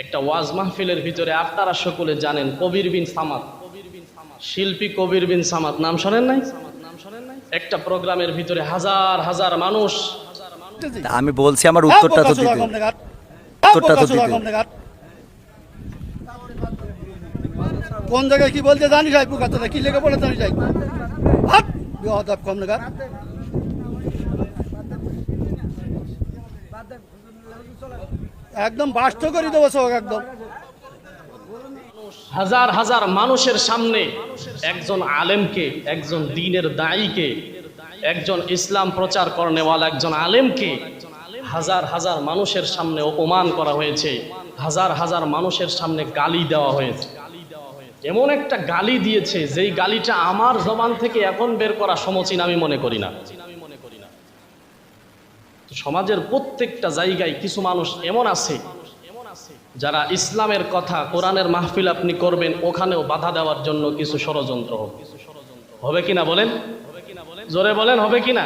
একটা ওয়াজ মাহফিলের ভিতরে আপনারা সকলে জানেন কবির বিন সামাদ, শিল্পী কবির বিন সামাদ নাম শোনেন নাই? একটা প্রোগ্রামের ভিতরে হাজার হাজার মানুষ। আমি বলছি আমার উত্তরটা তো দিতে, উত্তরটা তো দিতে। কোন জায়গায় কি বলতে জানি যাই, পুকাতে কি লেগে বলে জানি যাই, হাত বিহদাব কম লাগা। একদম বাস্ত করে দেবো সব একদম। হাজার হাজার মানুষের সামনে একজন আলেমকে, একজন দ্বীনের দায়ীকে, একজন ইসলাম প্রচার করনেওয়ালা একজন আলেমকে হাজার হাজার মানুষের সামনে অপমান করা হয়েছে, হাজার হাজার মানুষের সামনে গালি দেওয়া হয়েছে। এমন একটা গালি দিয়েছে যেই গালিটা আমার জবান থেকে এখন বের করা সমীচীন আমি মনে করি না। সমাজের প্রত্যেকটা জায়গায় কিছু মানুষ এমন আছে যারা ইসলামের কথা, কোরআনের মাহফিল আপনি করবেন, ওখানেও বাধা দেওয়ার জন্য কিছু ষড়যন্ত্র হবে কিনা বলেন? জোরে বলেন, হবে কিনা?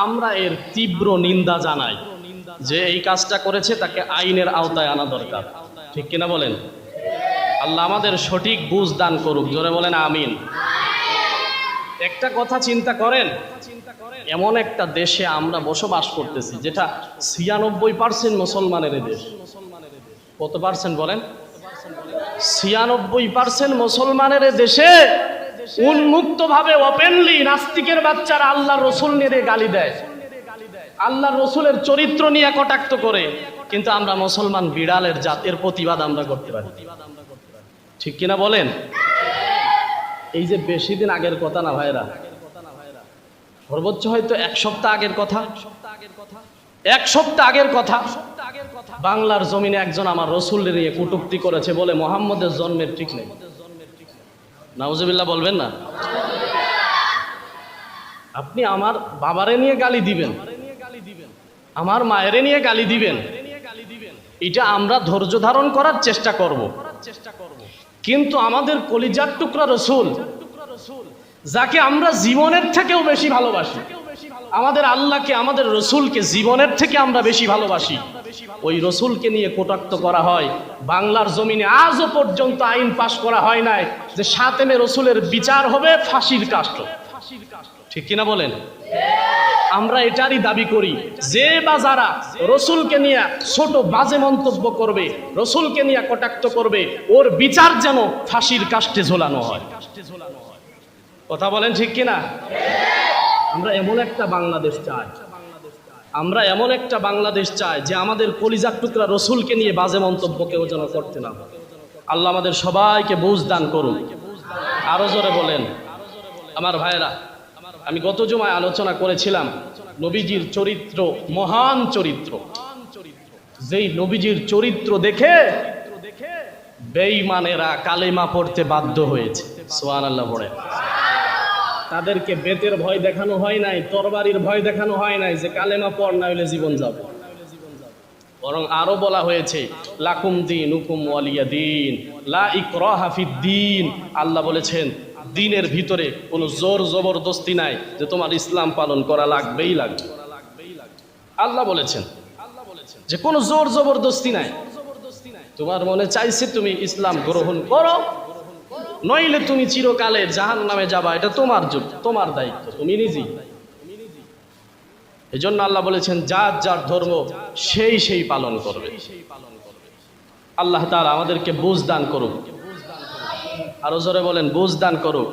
আমরা এর তীব্র নিন্দা জানাই। যে এই কাজটা করেছে তাকে আইনের আওতায় আনা দরকার, ঠিক কিনা বলেন? আল্লাহ আমাদের সঠিক বুঝ দান করুক, জোরে বলেন আমিন। একটা কথা চিন্তা করেন, এমন একটা দেশে আমরা বসবাস করতেছি যেটা 96% মুসলমানের দেশ। কত পার্সেন্ট বলেন? 96% মুসলমানের দেশে উন্মুক্ত ভাবে ওপেনলি নাস্তিকের বাচ্চারা আল্লাহর রসুল নিয়ে গালি দেয়, আল্লাহর রসুলের চরিত্র নিয়ে কটাক্ত করে। কিন্তু আমরা মুসলমান বিড়ালের জাতের প্রতিবাদ আমরা করতে পারি, ঠিক কিনা বলেন? এই যে বেশি দিন আগের কথা না ভাইরা, সর্বোচ্চ হয়তো এক সপ্তাহ আগের কথা, এক সপ্তাহ আগের কথা, বাংলার জমিনে একজন আমার রসুলের নিয়ে কটূক্তি করেছে বলে মোহাম্মদের জন্মের ঠিক নেই। নাউজুবিল্লাহ বলবেন না? আপনি আমার বাবারে নিয়ে গালি দিবেন, আমার মায়েরে নিয়ে গালি দিবেন, এটা আমরা ধৈর্য ধারণ করার চেষ্টা করব। কিন্তু আমাদের কলিজার টুকরা রসুল, যাকে আমরা জীবনের থেকেও বেশি ভালোবাসি, আমাদের আল্লাহকে, আমাদের রসুলকে জীবনের থেকে আমরা বেশি ভালোবাসি, ওই রসুলকে নিয়ে কটাক্ত করা হয়। বাংলার জমিনে আজও পর্যন্ত আইন পাশ করা হয় নাই যে সাতেমে রসুলের বিচার হবে ফাঁসির কাষ্ট, ঠিক কিনা বলেন? আমরা এটারই দাবি করি যে বা যারা রসুলকে নিয়ে ছোট বাজে মন্তব্য করবে, রসুলকে নিয়ে কটাক্ত করবে, ওর বিচার যেন ফাঁসির কাষ্টে ঝোলানো হয়। কথা বলেন ঠিক কিনা? আমরা এমন একটা বাংলাদেশ চাই, আমরা এমন একটা বাংলাদেশ চাই যে আমাদের কলিজার টুকরা রসুলকে নিয়ে বাজে মন্তব্য কেউ যেন করতে না। আল্লাহ আমাদের সবাইকে বুঝ দান করুন। আরো জোরে বলেন। আমার ভাইয়েরা, আমি গত জুমায় আলোচনা করেছিলাম নবীজির চরিত্র, মহান চরিত্র, যেই নবীজির চরিত্র দেখে বেঈমানেরা কালেমা পড়তে বাধ্য হয়েছে। সুবহানাল্লাহ পড়ে। তাদেরকে বেতের ভয় দেখানো হয় নাই, তরবারির ভয় দেখানো হয় নাই যে কালেমা পড় না হইলে জীবন যাবে। বরং আরো বলা হয়েছে লাকুম দীনুকুম ওয়ালিয়া দীন, লা ইকরাহা ফিদ্দীন। আল্লাহ বলেছেন দ্বীনের ভিতরে কোনো জোর জবরদস্তি নাই যে তোমার ইসলাম পালন করা লাগবেই লাগবে। আল্লাহ বলেছেন যে কোনো জোর জবরদস্তি নাই, তোমার মনে চাইছে তুমি ইসলাম গ্রহণ করো, নইলে তুমি চিরকালে জাহান্নামে যাবা, এটা তোমার যুগ, তোমার দায়িত্ব, তুমি নিজেই। এই জন্য আল্লাহ বলেছেন যার যার ধর্ম সেই সেই পালন করবে। আল্লাহ তাআলা আমাদেরকে বুঝ দান করুক। আরো জোরে বলেন বুঝ দান করুক।